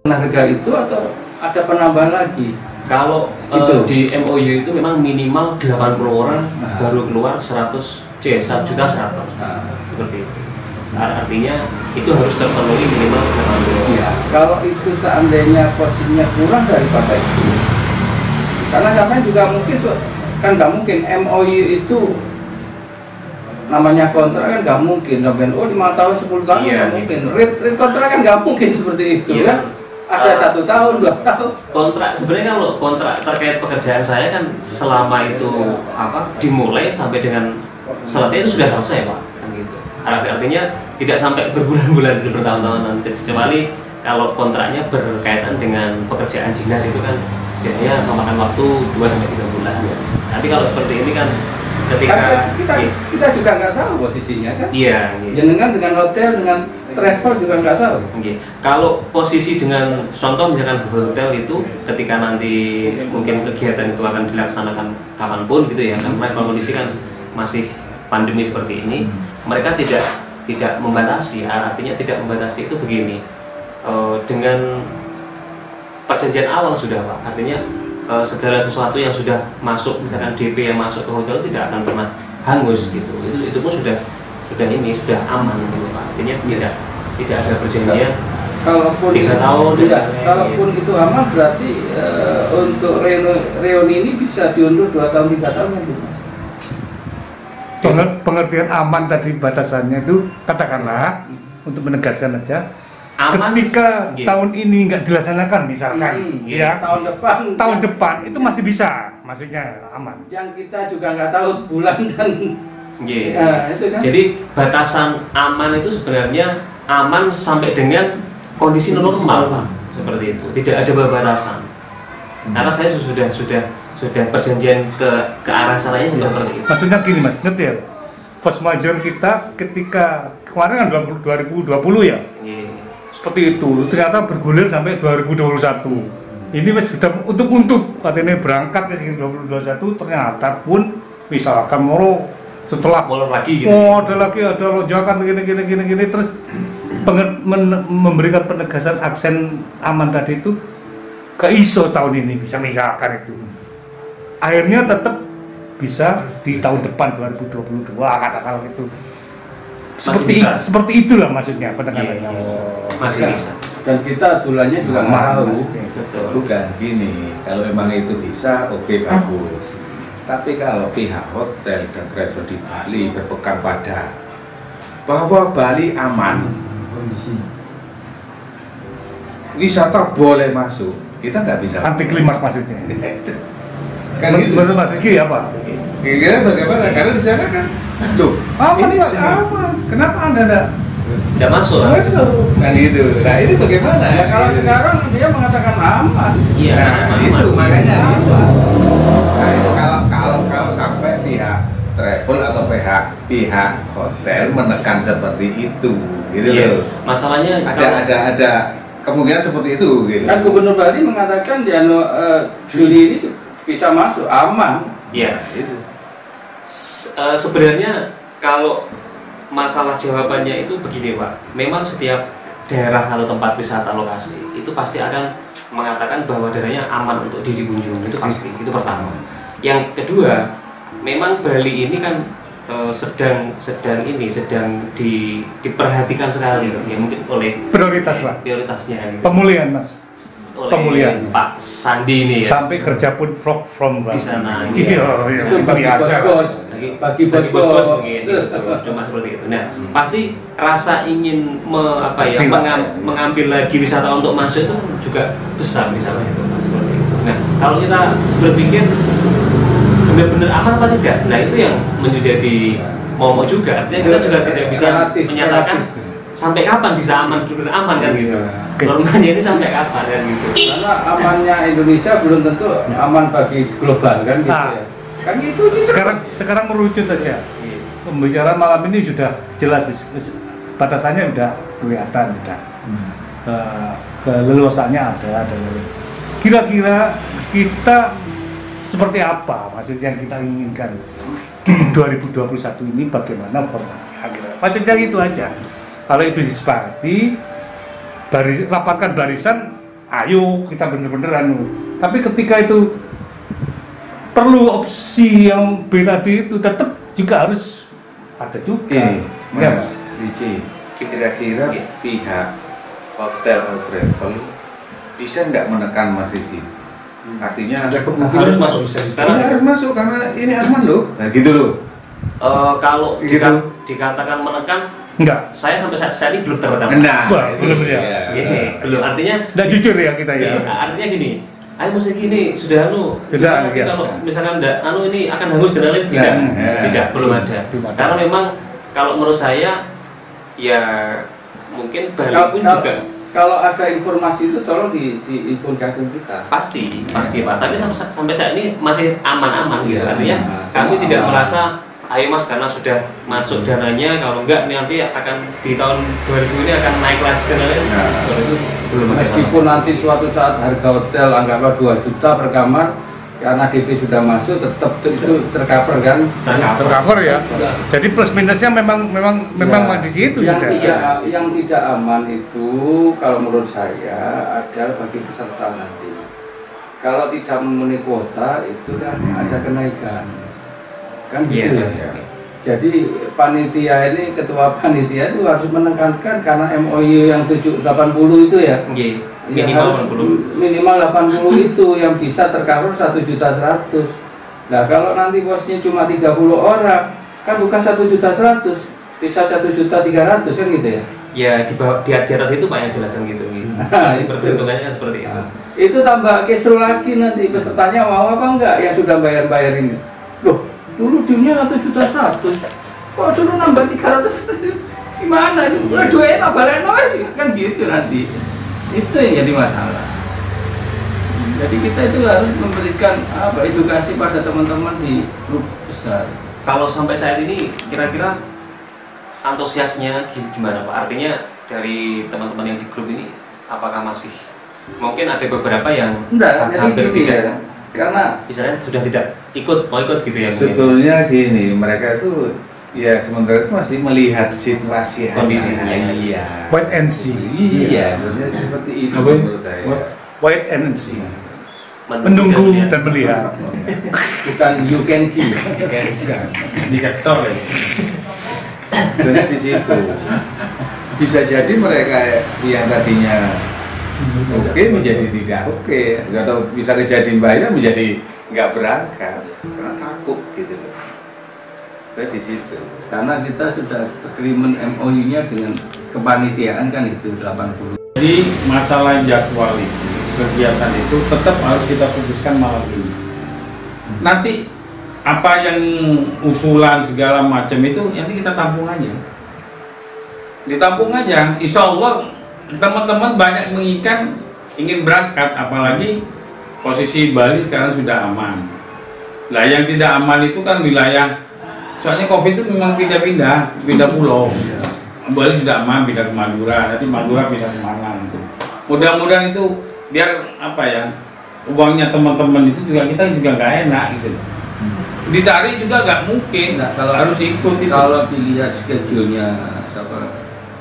harga itu atau ada penambahan lagi? Kalau di MOU itu memang minimal 80 orang baru keluar 1 juta 100 seperti itu. Artinya itu harus terpenuhi minimal 80 orang. Ya, kalau itu seandainya posisinya kurang daripada itu, karena sampai juga mungkin kan nggak mungkin MOU itu namanya kontrak kan nggak mungkin sampai 5 tahun 10 tahun nggak mungkin. Rate kontrak kan nggak mungkin seperti itu kan. Ada 1 tahun, 2 tahun. Kontrak sebenarnya kalau kontrak terkait pekerjaan saya kan selama itu dimulai sampai dengan selesai itu sudah selesai Pak. Kan gitu. Artinya tidak sampai berbulan-bulan bertahun-tahun kecuali kalau kontraknya berkaitan dengan pekerjaan dinas itu kan biasanya memakan waktu 2 sampai 3 bulan. Tapi kalau seperti ini kan ketika kita juga nggak tahu posisinya kan. Iya. Jangan dengan hotel, dengan travel juga nggak tahu. Kalau posisi dengan contoh misalkan hotel itu ketika nanti mungkin kegiatan itu akan dilaksanakan kapanpun gitu ya, karena kondisi kan masih pandemi seperti ini, mereka tidak membatasi. Artinya tidak membatasi itu begini, dengan perjanjian awal sudah Pak, artinya segala sesuatu yang sudah masuk, misalkan DP yang masuk ke hotel tidak akan pernah hangus gitu. Itu pun sudah aman gitu Pak. Artinya tidak ada perjanjian. Kalaupun 3 tahun. Kalaupun itu aman berarti untuk reuni ini bisa diundur 2 tahun 3 tahun ya Mas. Pengertian aman tadi batasannya itu katakanlah untuk menegaskan aja. Aman, ketika tahun ini nggak dilaksanakan misalkan ya tahun depan itu masih bisa, maksudnya aman. Yang kita juga nggak tahu bulan dan itu kan. Jadi batasan aman itu sebenarnya aman sampai dengan kondisi normal Pak, seperti itu, tidak ada batasan. Karena saya sudah perjanjian ke arah sananya seperti itu. Maksudnya gini Mas, ngerti ya? Force majeure kita ketika kemarin kan 2020 ya. Seperti itu, ternyata bergulir sampai 2021. Ini sudah untuk katanya berangkat ke 2021, ternyata pun misalkan setelah lagi gitu. ada lonjakan gini terus memberikan penegasan aksen aman tadi itu ke ISO tahun ini bisa misalkan itu. Akhirnya tetap bisa di tahun depan 2022 katakanlah itu. Seperti itulah maksudnya penekanan. Masih bisa. Dan kita aturannya juga nggak tahu. Bukan gini, kalau memang itu bisa, oke bagus. Tapi kalau pihak hotel dan travel di Bali berpegang pada bahwa Bali aman, wisata boleh masuk, kita nggak bisa. Anti klimaks maksudnya. Kan gitu. Maksudnya apa? Kira-kira bagaimana? Karena di sana kan, loh, aman ini aman. Kenapa Anda tidak masuk? Kan gitu. Nah ini bagaimana? Ya kalau sekarang dia mengatakan aman. Iya. Nah, itu makanya itu. Nah itu kalau sampai pihak travel atau pihak hotel menekan seperti itu, gitu loh. Masalahnya ada kemungkinan seperti itu, gitu. Kan Gubernur Bali mengatakan di Juli ini bisa masuk aman. Iya. Itu. Sebenarnya kalau masalah jawabannya itu begini Pak, memang setiap daerah atau tempat wisata lokasi itu pasti akan mengatakan bahwa daerahnya aman untuk dikunjungi, itu pasti, itu pertama. Yang kedua, memang Bali ini kan sedang diperhatikan sekali ya, mungkin oleh prioritasnya gitu. Pemulihan Mas. Oleh Pak Sandi ini ya. Sampai kerja pun vlog from di sana. Iya. Bagi bos-bos begitu. Cuma seperti itu. Nah, pasti rasa ingin mengambil lagi wisata untuk masuk itu juga besar misalnya itu seperti itu. Nah, kalau kita berpikir benar-benar aman apa tidak? Nah, itu yang menjadi momok juga. Artinya kita juga tidak bisa menyatakan sampai kapan bisa aman, benar aman kan gitu. Normalnya ini sampai kapan kan gitu. Karena amannya Indonesia belum tentu aman bagi global kan gitu ya. Kan gitu. Sekarang merucut aja. Pembicaraan malam ini sudah jelas, batasannya udah kelihatan, udah keleluasannya ada. Kira-kira kita seperti apa maksudnya yang kita inginkan di 2021 ini, bagaimana formatnya? Maksudnya itu aja. Kalau itu disepakati, rapatkan barisan ayo kita bener-bener anu. Tapi ketika itu perlu opsi yang B tadi itu tetap juga harus ada juga. Ini Mas Ricci, kira-kira pihak hotel atau travel bisa nggak menekan Mas Ricci? Artinya harus masuk. harus masuk karena ini aman loh. Nah gitu loh. Kalau Gitu. dikatakan menekan, Enggak. saya sampai saat ini belum tertekan. Nah, Wah, itu belum ya. Iya, belum. Artinya Enggak jujur ya kita ya. artinya gini, ayo mesti gini, sudah Sudah, gimana iya. kalau misalkan ini akan hangus dan lain tidak, Ya. tidak, belum ada. Belum ada. Karena memang kalau menurut saya ya mungkin Bali pun juga Kalau ada informasi itu tolong diinfokan ke kita. pasti Pak. Tapi sampai saat ini masih aman-aman gitu. Ya, Artinya kami aman. tidak merasa ayo Mas karena sudah masuk dananya, kalau enggak nanti akan di tahun 2000 ini akan naik lagi dan lain. Nah. Soal itu belum ada sama Meskipun nanti suatu saat harga hotel anggaplah 2 juta per kamar, karena DP sudah masuk tetap itu tercover kan? Tercover ya. Jadi plus minusnya memang Ya, di situ yang sudah. yang tidak aman itu kalau menurut saya adalah bagi peserta nanti. Kalau tidak memenuhi kuota itu kan ada kenaikan, kan gitu Iya, ya. Jadi panitia ini, ketua panitia itu harus menekankan karena MOU yang 780 itu ya. Iya, Ya, minimal harus 80. minimal 80 itu yang bisa tercover 1.100.000. Nah kalau nanti bosnya cuma 30 orang, kan bukan 1.100.000, bisa 1.300.000 kan gitu ya. Ya di bawah di atas itu Pak yang jelaskan gitu. Nah, itu. Perhitungannya seperti itu. Itu tambah kisru lagi nanti pesertanya mau apa enggak yang sudah bayar ini. Loh, dulu dunia 1.100.000, kok suruh nambah 300.000? Gimana itu? Udah duitnya tambah sih kan gitu nanti. Itu yang jadi masalah. Jadi kita itu harus memberikan edukasi pada teman-teman di grup besar. Kalau sampai saat ini kira-kira antusiasnya gimana Pak? Artinya dari teman-teman yang di grup ini apakah masih mungkin ada beberapa yang Enggak, jadi hampir gini tidak, ya. Karena misalnya sudah tidak mau ikut gitu ya mungkin. Sebetulnya gini, mereka itu ya sementara itu masih melihat situasi aja. Kondisinya. Iya. Wait and see. Iya, sebenarnya seperti itu Apa? menurut saya. Wait and see. Menunggu Menunggu dan melihat. bukan you can see. Indikator ya. Sebenarnya di situ. Bisa jadi mereka yang tadinya oke menjadi tidak oke, atau bisa kejadian bahaya menjadi nggak berangkat karena takut gitu loh. Di situ. Karena kita sudah agreement MOU-nya dengan kepanitiaan kan itu 80. Jadi masalah jadwal itu, kegiatan itu tetap harus kita putuskan malam ini. Nanti apa yang usulan segala macam itu nanti kita tampung aja. Ditampung aja, insya Allah teman-teman banyak menginginkan ingin berangkat, apalagi posisi Bali sekarang sudah aman. Lah yang tidak aman itu kan wilayah, soalnya COVID itu memang pindah pulau. Bali sudah aman, pindah ke Madura, nanti Madura pindah kemana gitu. Mudah-mudahan itu biar apa ya, uangnya teman-teman itu juga kita juga nggak enak gitu. Ditarik juga nggak mungkin, Nah, kalau harus ikut itu. Kalau dilihat schedule-nya siapa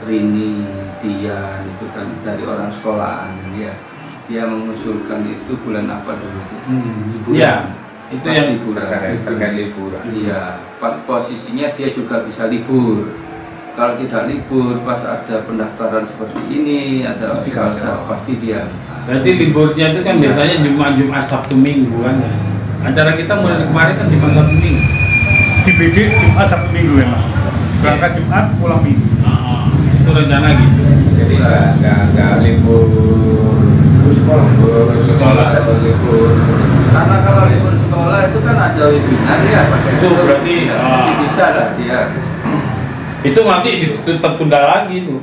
Rini, Dian itu kan dari orang sekolahan dia mengusulkan itu bulan apa dulu itu? Liburan. Ya, itu Pas yang liburan. terkait liburan. Iya, posisinya dia juga bisa libur. Kalau tidak libur, pas ada pendaftaran seperti ini, ada pasti dia. berarti liburnya itu kan biasanya Jumat, Sabtu, Minggu kan ya. Acara kita mulai kemarin kan Jumat, Sabtu, Minggu. Di BD Jumat Sabtu Minggu memang. Berangkat Jumat, pulang Minggu. Itu rencana gitu. Jadi nggak libur sekolah atau libur. Karena kalau libur sekolah itu kan ada webinar ya. Itu berarti bisa lah dia. itu nanti tetap tunda lagi tuh.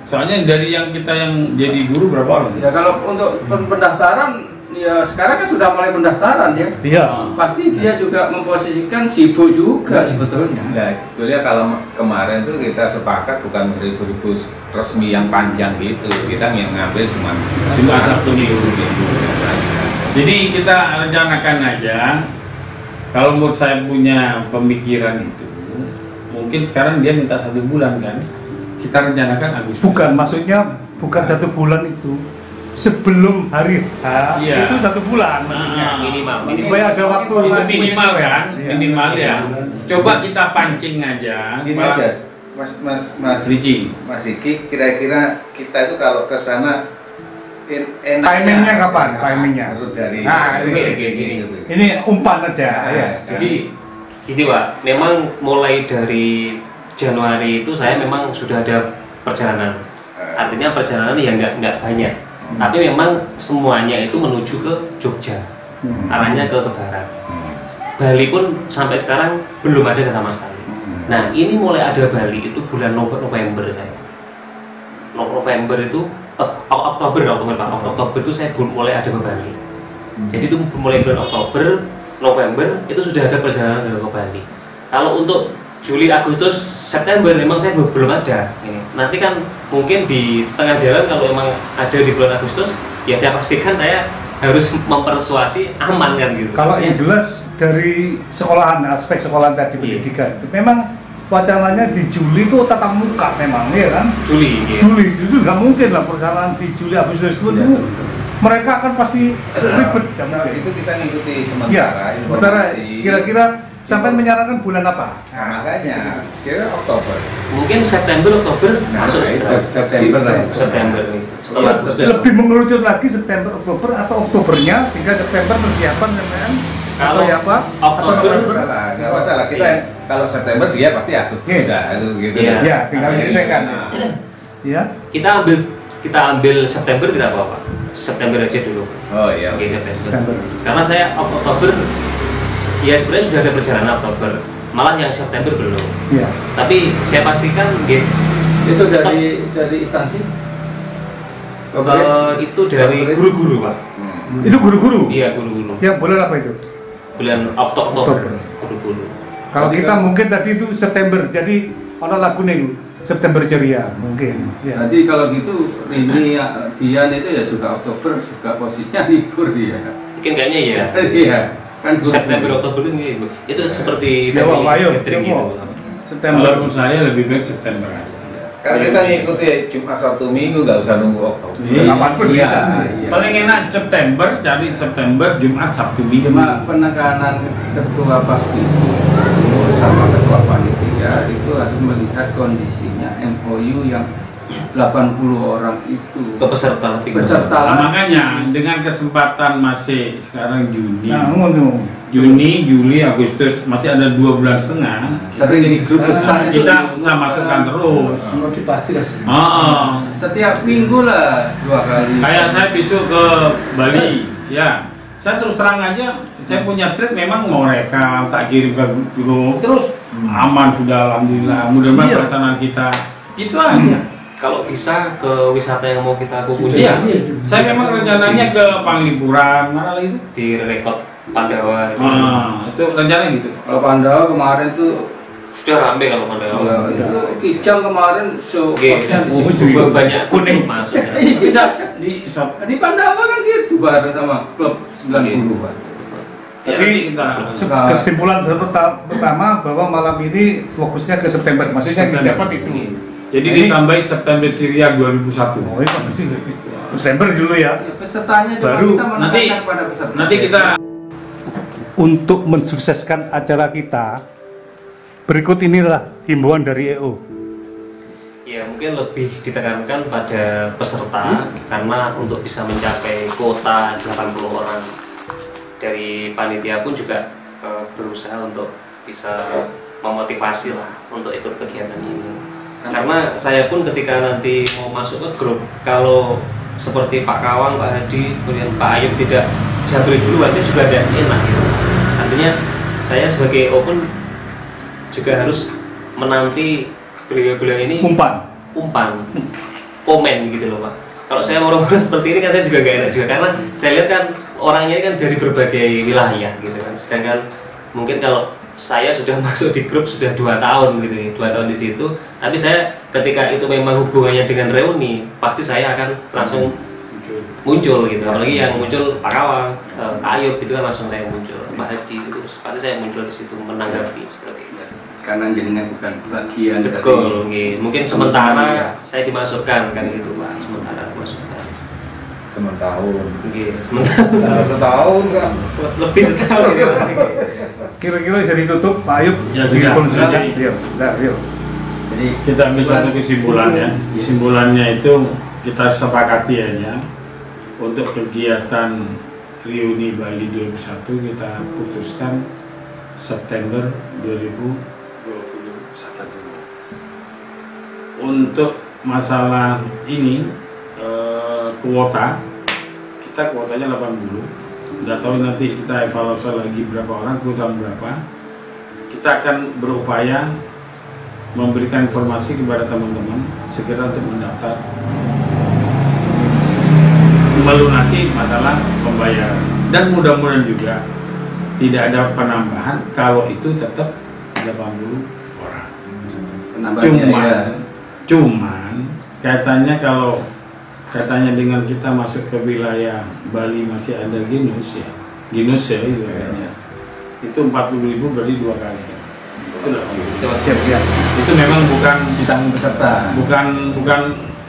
Soalnya dari yang kita yang jadi guru berapa orang? Ya kalau untuk pendaftaran ya sekarang kan sudah mulai pendaftaran ya. Iya. Pasti dia juga memposisikan sibuk juga sebetulnya. Nah, sebetulnya kalau kemarin tuh kita sepakat bukan ribu-ribu resmi yang panjang gitu. Kita yang ngambil cuma Sabtu Minggu. Jadi kita rencanakan aja. Kalau menurut saya punya pemikiran itu, mungkin sekarang dia minta 1 bulan kan. Kita rencanakan Agustus. Bukan, maksudnya bukan 1 bulan itu. sebelum hari H Iya. itu 1 bulan mestinya. Minimal. Supaya ada waktu Itu untuk minimal kan, menyesuaikan. minimal ya. Coba kita pancing aja. Gini Malah- aja, Mas Riji. Mas Diki, kira-kira kita itu kalau ke sana enaknya Timingnya kapan? Timingnya. menurut dari Nah, ini. Ini umpan aja ya. Jadi gini Pak, memang mulai dari Januari itu saya memang sudah ada perjalanan. Artinya perjalanan yang nggak banyak, tapi memang semuanya itu menuju ke Jogja, arahnya ke barat. Bali pun sampai sekarang belum ada sama sekali. Nah ini mulai ada Bali itu bulan November saya. November itu Oktober itu saya mulai ada ke Bali. Jadi itu mulai bulan Oktober, November itu sudah ada perjalanan ke Bali. Kalau untuk Juli, Agustus, September memang saya belum ada. Nanti kan mungkin di tengah jalan kalau memang ada di bulan Agustus, ya saya pastikan saya harus mempersuasi aman kan gitu. Kalau yang jelas dari sekolahan, aspek sekolahan tadi pendidikan, itu memang wacananya di Juli itu tatap muka memang, ya kan? Juli, iya. Juli itu nggak mungkin lah perjalanan di Juli Agustus itu mereka akan pasti ribet. nggak Nah, mungkin. itu kita ngikuti Ya, sementara sementara informasi. kira-kira sampai menyarankan bulan apa? Nah, makanya kira Oktober. Mungkin September, Oktober Nah, masuk itu sudah. September lah. September nih. Setelah Lebih mengerucut lagi September, Oktober atau Oktobernya sehingga September persiapan kan? Atau Kalau ya apa? Oktober- Atau Nggak November? masalah, nggak masalah. Kita Iya. kalau September dia pasti Agustus Iya. sudah itu gitu. Iya. Ya, tinggal Nah, menyesuaikan. nah, Ya. kita ambil September tidak apa-apa. September aja dulu. Oh iya. Oke, September. September. Karena saya Oktober ya sebenarnya sudah ada perjalanan Oktober. Malah yang September belum. Ya. Tapi saya pastikan Itu dari instansi? itu dari guru-guru Pak. Itu guru-guru. Iya guru-guru. Yang bulan apa itu? Bulan Oktober. Oktober. Guru-guru. Kalau Tapi kita kan- mungkin tadi itu September, jadi ono lagu nih September ceria mungkin. Ya. Nanti kalau gitu Rini Dian itu ya juga Oktober juga posisinya libur dia. Mungkin kayaknya ya. Iya. Kan September Oktober ini itu seperti Ya, family ayo, gathering ya, gitu. September. Kalau menurut saya lebih baik September aja. Kalau kita ngikuti Jumat Sabtu Minggu nggak usah nunggu Oktober. Iya. Kapanpun Iya, bisa. iya. Paling enak September, cari September, Jumat, Sabtu, Minggu. Cuma penekanan ketua pasti sama ketua panitia itu harus melihat kondisinya MOU yang 80 orang itu Ke peserta Nah, makanya dengan kesempatan masih sekarang Juni, Nah, ngono. Juni, Juli, Agustus masih ada 2 bulan setengah. sering di grup besar itu Kita bisa masukkan terus. setiap minggu lah 2 kali. Kayak saya besok ke Bali, ya. Saya terus terang aja, saya punya trip memang mau rekam, tak kirim ke grup, terus aman sudah alhamdulillah. Mudah-mudahan Iya. pelaksanaan kita itu aja. Kalau bisa ke wisata yang mau kita kunjungi Iya, saya memang rencananya ke Panglipuran, mana lagi itu? di Rekod Pandawa itu. Itu rencana gitu. Kalau Pandawa kemarin tuh Sudah ramai kalau Pandawa. ya, itu Kijang kemarin show Oke, posnya di Oh, situ. jadi banyak kuning. masuknya. Iya. Di shop. Di Pandawa kan gitu bareng sama klub 90-an. Ya, Jadi nanti kita kesimpulan pertama bahwa malam ini fokusnya ke September, maksudnya September. didapat itu. jadi Ini- ditambahi September Ceria 2001. Oh, ini bagus sih. September dulu ya. Ya, pesertanya juga Baru kita menekankan nanti- pada peserta. Nanti kita Untuk mensukseskan acara kita, berikut inilah himbauan dari EO. Ya mungkin lebih ditekankan pada peserta karena untuk bisa mencapai kuota 80 orang dari panitia pun juga berusaha untuk bisa memotivasi lah untuk ikut kegiatan ini. Karena saya pun ketika nanti mau masuk ke grup, kalau seperti Pak Kawang, Pak Hadi, kemudian Pak Ayub tidak jabri dulu, artinya juga tidak enak gitu. Artinya saya sebagai open juga harus menanti beliau-beliau ini umpan, komen gitu loh Pak. Kalau saya orang-orang seperti ini kan saya juga gak enak juga karena saya lihat kan orangnya ini kan dari berbagai wilayah gitu kan. Sedangkan mungkin kalau saya sudah masuk di grup sudah 2 tahun gitu ya, 2 tahun di situ. Tapi saya ketika itu memang hubungannya dengan reuni, pasti saya akan langsung muncul gitu. Apalagi yang muncul Pak Kawang, Pak Ayub itu kan langsung saya muncul, Pak Hadi itu pasti saya muncul di situ menanggapi seperti itu. karena jadinya bukan bagian Betul, dari mungkin sementara saya dimasukkan kan gitu Pak, sementara dimasukkan. sementahun. Nggih, sementara Setahun kan. lebih setahun ya. Kira-kira bisa ditutup Pak Ayub? Ya, sudah. Konsumsinya. Jadi- Iya, nah, yuk. Jadi Kita ambil satu kesimpulan ya. Kesimpulannya itu kita sepakati aja untuk kegiatan reuni Bali 2021 kita putuskan September 2021 dulu. Untuk masalah ini kuota, kita kuotanya 80. Nggak tahu nanti kita evaluasi lagi berapa orang, kuota berapa. Kita akan berupaya memberikan informasi kepada teman-teman segera untuk mendaftar melunasi masalah pembayaran, dan mudah-mudahan juga tidak ada penambahan kalau itu tetap 80 orang. penambahannya ya. Cuman katanya kalau katanya dengan kita masuk ke wilayah Bali masih ada genus ya itu katanya. Itu 40.000 berarti 2 kali. Itu 80.000. Siap-siap. Itu memang bukan Ditanggung peserta. bukan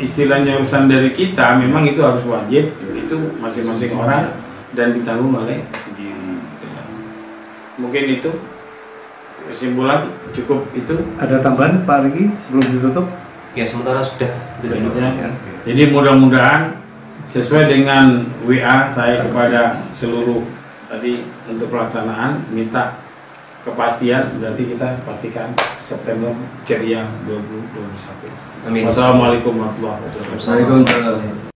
istilahnya urusan dari kita, memang itu harus wajib, itu masing-masing orang dan ditanggung oleh sendiri gitu kan. Mungkin itu kesimpulan, cukup itu Ada tambahan Pak Riki sebelum ditutup? Ya sementara sudah. ya. Jadi mudah-mudahan sesuai dengan WA saya kepada seluruh tadi untuk pelaksanaan, minta kepastian, berarti kita pastikan September ceria 2021. Amin. Wassalamualaikum warahmatullahi wabarakatuh. Waalaikumsalam.